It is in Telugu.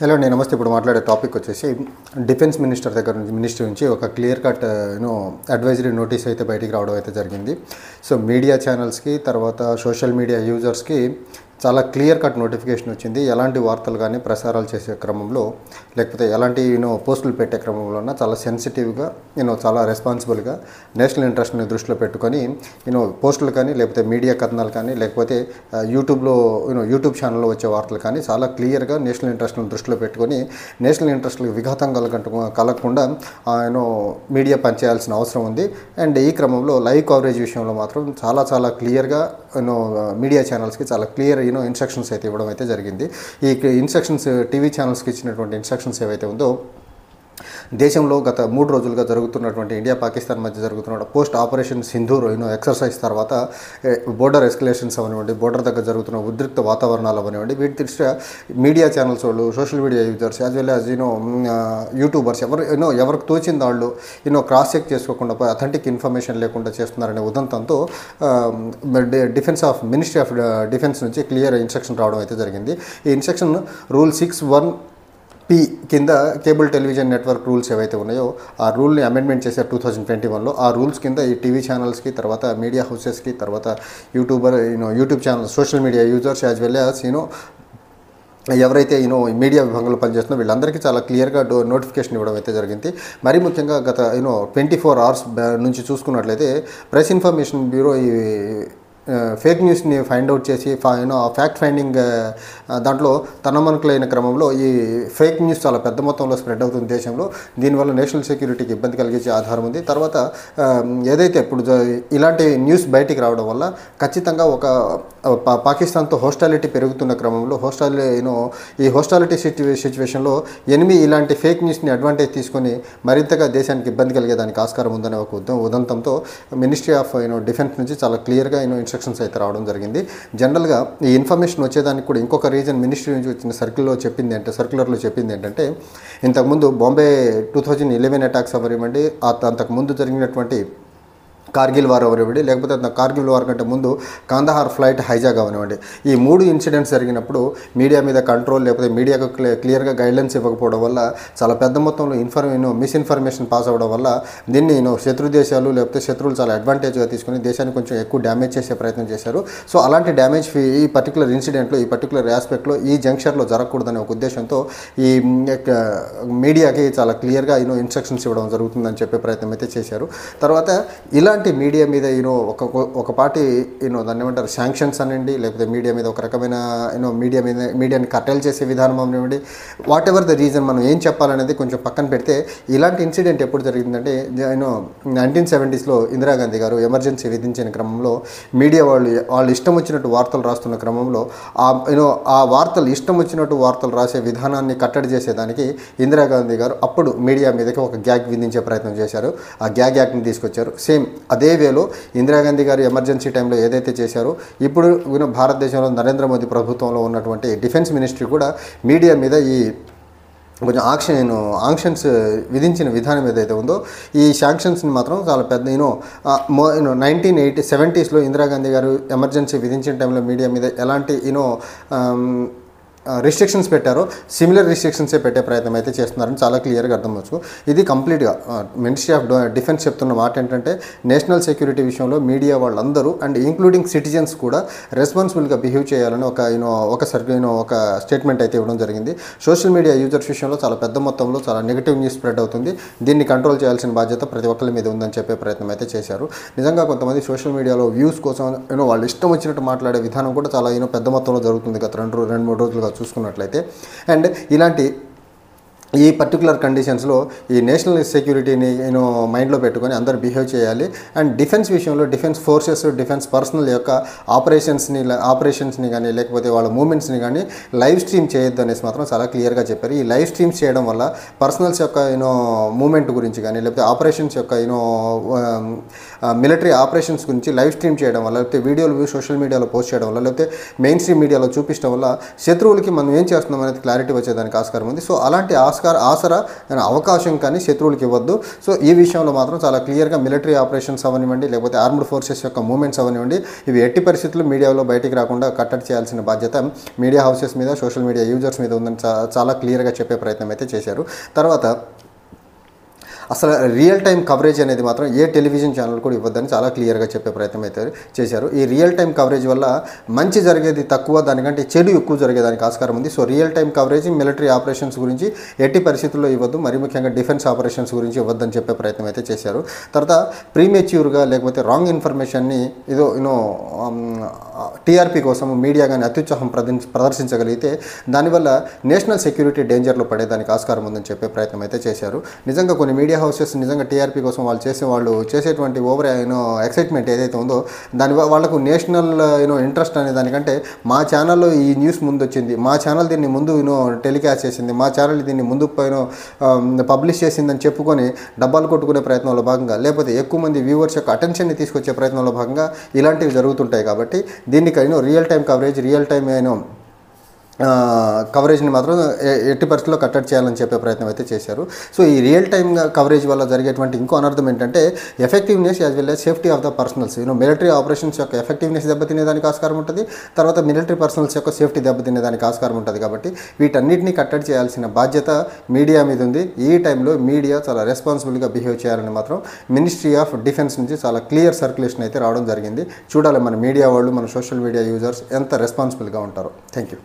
హలో అండి, నమస్తే. ఇప్పుడు మాట్లాడే టాపిక్ వచ్చేసి డిఫెన్స్ మినిస్టర్ నుంచి ఒక క్లియర్ కట్ అడ్వైజరీ నోటీస్ అయితే బయటికి రావడం అయితే జరిగింది. సో మీడియా ఛానల్స్కి, తర్వాత సోషల్ మీడియా యూజర్స్కి చాలా క్లియర్ కట్ నోటిఫికేషన్ వచ్చింది. ఎలాంటి వార్తలు కానీ ప్రసారాలు చేసే క్రమంలో, లేకపోతే ఎలాంటి పోస్టులు పెట్టే క్రమంలో చాలా సెన్సిటివ్గా చాలా రెస్పాన్సిబుల్గా నేషనల్ ఇంట్రెస్ట్ని దృష్టిలో పెట్టుకొని పోస్టులు కానీ, లేకపోతే మీడియా కథనాలు కానీ, లేకపోతే యూట్యూబ్ ఛానల్లో వచ్చే వార్తలు కానీ చాలా క్లియర్గా నేషనల్ ఇంట్రెస్ట్ని దృష్టిలో పెట్టుకొని నేషనల్ ఇంట్రెస్ట్లకు విఘాతం కలగకుండా మీడియా పనిచేయాల్సిన అవసరం ఉంది. అండ్ ఈ క్రమంలో లైవ్ కవరేజ్ విషయంలో మాత్రం చాలా క్లియర్గా మీడియా ఛానల్స్కి చాలా క్లియర్ ఇన్స్ట్రక్షన్స్ అయితే ఇవ్వడం అయితే జరిగింది. ఈ ఇన్స్ట్రక్షన్స్ టీవీ ఛానల్స్కి ఇచ్చినటువంటి ఇన్స్ట్రక్షన్స్ ఏవైతే ఉందో, దేశంలో గత 3 రోజులుగా జరుగుతున్నటువంటి ఇండియా పాకిస్తాన్ మధ్య జరుగుతున్న పోస్ట్ ఆపరేషన్ సింధూర్ ఎక్సర్సైజ్ తర్వాత బోర్డర్ ఎస్కలేషన్స్ అవనివ్వండి, బోర్డర్ దగ్గర జరుగుతున్న ఉద్రిక్త వాతావరణాలు అవనివ్వండి, వీటి దృష్ట్యా మీడియా ఛానల్స్ వాళ్ళు, social media users as well as YouTubers ఎవరికి తోచింది వాళ్ళు క్రాస్ చెక్ చేసుకోకుండా, అథెంటిక్ ఇన్ఫర్మేషన్ లేకుండా చేస్తున్నారనే ఉదంతంతో మినిస్ట్రీ ఆఫ్ డిఫెన్స్ నుంచి క్లియర్ ఇన్స్ట్రక్షన్ రావడం అయితే జరిగింది. ఈ ఇన్స్ట్రక్షన్ రూల్ 6(1)P కింద కేబుల్ టెలివిజన్ నెట్వర్క్ రూల్స్ ఏవైతే ఉన్నాయో ఆ రూల్ని అమెండ్మెంట్ చేశారు 2021లో. ఆ రూల్స్ కింద ఈ టీవీ ఛానల్స్కి, తర్వాత మీడియా హౌసెస్కి, తర్వాత YouTube channels, social media users as well as ఎవరైతే మీడియా విభాగంలో పనిచేస్తున్నా వీళ్ళందరికీ చాలా క్లియర్గా నోటిఫికేషన్ ఇవ్వడం అయితే జరిగింది. మరీ ముఖ్యంగా గత 24 hours నుంచి చూసుకున్నట్లయితే ప్రెస్ ఇన్ఫర్మేషన్ బ్యూరో ఈ ఫేక్ న్యూస్ని ఫైండ్ అవుట్ చేసి ఫ్యాక్ట్ ఫైండింగ్ దాంట్లో తనమనుకులైన క్రమంలో ఈ ఫేక్ న్యూస్ చాలా పెద్ద మొత్తంలో స్ప్రెడ్ అవుతుంది దేశంలో. దీనివల్ల నేషనల్ సెక్యూరిటీకి ఇబ్బంది కలిగించే ఆధారం ఉంది. తర్వాత ఏదైతే ఇప్పుడు ఇలాంటి న్యూస్ బయటికి రావడం వల్ల ఖచ్చితంగా ఒక పాకిస్తాన్తో హోస్టాలిటీ పెరుగుతున్న క్రమంలో ఈ హోస్టాలిటీ సిచ్యువేషన్లో ఎనిమి ఇలాంటి ఫేక్ న్యూస్ని అడ్వాంటేజ్ తీసుకొని మరింతగా దేశానికి ఇబ్బంది కలిగేదానికి ఆస్కారం ఉందనే ఒక ఉదంతంతో మినిస్ట్రీ ఆఫ్ డిఫెన్స్ నుంచి చాలా క్లియర్గా ఇన్స్ట్రక్షన్స్ అయితే రావడం జరిగింది. జనరల్గా ఈ ఇన్ఫర్మేషన్ వచ్చేదానికి కూడా ఇంకొక రీజన్ మినిస్ట్రీ నుంచి వచ్చిన సర్క్యులర్లో చెప్పింది ఏంటంటే, ఇంతకుముందు బాంబే 2011 అటాక్స్ అవ్వనివ్వండి, అంతకుముందు జరిగినటువంటి కార్గిల్ వార్ అవనివ్వండి, లేకపోతే కార్గిల్ వార్ కంటే ముందు కాందహార్ ఫ్లైట్ హైజాక్ అవనివ్వండి, ఈ 3 ఇన్సిడెంట్స్ జరిగినప్పుడు మీడియా మీద కంట్రోల్, లేకపోతే మీడియాకు క్లియర్గా గైడ్లైన్స్ ఇవ్వకపోవడం వల్ల చాలా పెద్ద మొత్తంలో మిస్ఇన్ఫర్మేషన్ పాస్ అవ్వడం వల్ల దీన్ని శత్రు దేశాలు, లేకపోతే శత్రువులు చాలా అడ్వాంటేజ్గా తీసుకుని దేశాన్ని కొంచెం ఎక్కువ డ్యామేజ్ చేసే ప్రయత్నం చేశారు. సో అలాంటి డ్యామేజ్ ఈ పర్టికులర్ ఇన్సిడెంట్లో, ఈ పర్టికులర్ ఆస్పెక్ట్లో, ఈ జంక్షన్లో జరగకూడదనే ఒక ఉద్దేశంతో ఈ మీడియాకి చాలా క్లియర్గా ఇన్స్ట్రక్షన్స్ ఇవ్వడం జరుగుతుందని చెప్పే ప్రయత్నం అయితే చేశారు. తర్వాత ఇలాంటి మీడియా మీద ఒక పార్టీ దాన్ని ఏమంటారు, శాంక్షన్స్ అనండి, లేకపోతే మీడియా మీద ఒక రకమైన మీడియాని కట్టెలు చేసే విధానం అనివ్వండి, వాట్ ఎవర్ ద రీజన్, మనం ఏం చెప్పాలనేది కొంచెం పక్కన పెడితే, ఇలాంటి ఇన్సిడెంట్ ఎప్పుడు జరిగిందంటే 1970sలో ఇందిరాగాంధీ గారు ఎమర్జెన్సీ విధించిన క్రమంలో మీడియా వాళ్ళు ఇష్టం వచ్చినట్టు వార్తలు రాస్తున్న క్రమంలో ఆ వార్తలు ఇష్టం వచ్చినట్టు వార్తలు రాసే విధానాన్ని కట్టడి చేసేదానికి ఇందిరాగాంధీ గారు అప్పుడు మీడియా మీదకి ఒక గ్యాగ్ విధించే ప్రయత్నం చేశారు. ఆ గ్యాగ్ యాక్ట్ని తీసుకొచ్చారు. సేమ్ అదే వేలో ఇందిరాగాంధీ గారు ఎమర్జెన్సీ టైంలో ఏదైతే చేశారో, ఇప్పుడు భారతదేశంలో నరేంద్ర మోదీ ప్రభుత్వంలో ఉన్నటువంటి డిఫెన్స్ మినిస్ట్రీ కూడా మీడియా మీద ఈ కొంచెం ఆంక్షన్స్ విధించిన విధానం ఏదైతే ఉందో, ఈ శాంక్షన్స్ని మాత్రం చాలా పెద్ద 1970sలో ఇందిరాగాంధీ గారు ఎమర్జెన్సీ విధించిన టైంలో మీడియా మీద ఎలాంటి రిస్ట్రిక్షన్స్ పెట్టారో సిమిలర్ రిస్ట్రిక్షన్సే పెట్టే ప్రయత్నం అయితే చేస్తున్నారని చాలా క్లియర్గా అర్థమవచ్చు. ఇది కంప్లీట్గా మినిస్ట్రీ ఆఫ్ డిఫెన్స్ చెప్తున్న మాట ఏంటంటే, నేషనల్ సెక్యూరిటీ విషయంలో మీడియా వాళ్ళందరూ అండ్ ఇంక్లూడింగ్ సిటిజన్స్ కూడా రెస్పాన్సిబుల్గా బిహేవ్ చేయాలని ఒక స్టేట్మెంట్ అయితే ఇవ్వడం జరిగింది. సోషల్ మీడియా యూజర్స్ విషయంలో చాలా పెద్ద మొత్తంలో చాలా నెగిటివ్ న్యూస్ స్ప్రెడ్ అవుతుంది. దీన్ని కంట్రోల్ చేయాల్సిన బాధ్యత ప్రతి ఒక్కరి మీద ఉందని చెప్పే ప్రయత్నం అయితే చేశారు. నిజంగా కొంతమంది సోషల్ మీడియాలో వ్యూస్ కోసం వాళ్ళు ఇష్టం వచ్చినట్టు మాట్లాడే విధానం కూడా చాలా పెద్ద మొత్తంలో జరుగుతుంది గత 2-3 రోజులుగా చూసుకున్నట్లయితే. అండ్ ఇలాంటి ఈ పర్టికులర్ కండిషన్స్లో ఈ నేషనల్ సెక్యూరిటీని మైండ్లో పెట్టుకొని అందరూ బిహేవ్ చేయాలి. అండ్ డిఫెన్స్ విషయంలో డిఫెన్స్ ఫోర్సెస్, డిఫెన్స్ పర్సనల్ యొక్క ఆపరేషన్స్ని కానీ, లేకపోతే వాళ్ళ మూమెంట్స్ని కానీ లైవ్ స్ట్రీమ్ చేయొద్దు అనేసి మాత్రం చాలా క్లియర్గా చెప్పారు. ఈ లైవ్ స్ట్రీమ్స్ చేయడం వల్ల పర్సనల్స్ యొక్క మూమెంట్ గురించి కానీ, లేకపోతే ఆపరేషన్స్ యొక్క మిలిటరీ ఆపరేషన్స్ గురించి లైవ్ స్ట్రీమ్ చేయడం వల్ల, లేకపోతే వీడియోలు సోషల్ మీడియాలో పోస్ట్ చేయడం వల్ల, లేకపోతే మెయిన్ స్ట్రీమ్ మీడియాలో చూపించడం వల్ల శత్రువులకి మనం ఏం చేస్తున్నాం అనేది క్లారిటీ వచ్చేదానికి ఆస్కారం ఉంది. సో అలాంటి ఆసరా అవకాశం కానీ శత్రువులకి ఇవ్వద్దు. సో ఈ విషయంలో మాత్రం చాలా క్లియర్గా మిలిటరీ ఆపరేషన్స్ అవనివ్వండి, లేకపోతే ఆర్మ్డ్ ఫోర్సెస్ యొక్క మూమెంట్స్ అవనివ్వండి, ఇవి ఎట్టి పరిస్థితుల్లో మీడియాలో బయటికి రాకుండా కట్టడి చేయాల్సిన బాధ్యత మీడియా హౌసెస్ మీద, సోషల్ మీడియా యూజర్స్ మీద ఉందని చాలా క్లియర్గా చెప్పే ప్రయత్నం అయితే చేశారు. తర్వాత అసలు రియల్ టైం కవరేజ్ అనేది మాత్రం ఏ టెలివిజన్ ఛానల్ కూడా ఇవ్వద్దని చాలా క్లియర్గా చెప్పే ప్రయత్నం అయితే చేశారు. ఈ రియల్ టైం కవరేజ్ వల్ల మంచి జరిగేది తక్కువ, దానికంటే చెడు ఎక్కువ జరిగేదానికి ఆస్కారం ఉంది. So real time coverage military operations గురించి ఎట్టి పరిస్థితుల్లో ఇవ్వద్దు, మరి ముఖ్యంగా డిఫెన్స్ ఆపరేషన్స్ గురించి ఇవ్వద్దని చెప్పే ప్రయత్నం అయితే చేశారు. తర్వాత ప్రీమెచ్యూర్గా లేకపోతే రాంగ్ ఇన్ఫర్మేషన్ని టీఆర్పీ కోసం మీడియా కానీ అత్యుత్సాహం ప్రదర్శించగలిగితే దానివల్ల నేషనల్ సెక్యూరిటీ డేంజర్లో పడేదానికి ఆస్కారం ఉందని చెప్పే ప్రయత్నం అయితే చేశారు. నిజంగా కొన్ని మీడియా హౌసెస్ నిజంగా టీఆర్పీ కోసం వాళ్ళు చేసేటువంటి ఓవర్ ఎక్సైట్మెంట్ ఏదైతే ఉందో దాని వాళ్ళకు నేషనల్ ఇంట్రెస్ట్ అనే దానికంటే మా ఛానల్లో ఈ న్యూస్ ముందు వచ్చింది, మా ఛానల్ దీన్ని ముందు టెలికాస్ట్ చేసింది, మా ఛానల్ దీన్ని ముందు పబ్లిష్ చేసిందని చెప్పుకొని డబ్బాలు కొట్టుకునే ప్రయత్నంలో భాగంగా, లేకపోతే ఎక్కువ మంది వ్యూవర్స్ యొక్క అటెన్షన్ని తీసుకొచ్చే ప్రయత్నంలో భాగంగా ఇలాంటివి జరుగుతుంటాయి. కాబట్టి దీనికి real time coverage, real time కవరేజ్ని మాత్రం ఎట్టి పరిస్థితుల్లో కట్టడి చేయాలని చెప్పే ప్రయత్నం అయితే చేశారు. సో ఈ రియల్ టైమ్ కవరేజ్ వల్ల జరిగేటువంటి ఇంకో అనర్థం ఏంటంటే effectiveness as well as safety of the personals. Military operations యొక్క ఎఫెక్టివ్నెస్ దెబ్బతినేదానికి ఆస్కారం ఉంటుంది, తర్వాత మిలిటరీ పర్సనల్స్ యొక్క సేఫ్టీ దెబ్బతినేదానికి ఆస్కారం ఉంటుంది. కాబట్టి వీటన్నిటిని కట్టడి చేయాల్సిన బాధ్యత మీడియా మీద ఉంది. ఈ టైంలో మీడియా చాలా రెస్పాన్సిబుల్గా బిహేవ్ చేయాలని మాత్రం మినిస్ట్రీ ఆఫ్ డిఫెన్స్ నుంచి చాలా క్లియర్ సర్క్యులేషన్ అయితే రావడం జరిగింది. చూడాలి మన మీడియా వాళ్ళు, మన సోషల్ మీడియా యూజర్స్ ఎంత రెస్పాన్సిబుల్గా ఉంటారో. Thank you.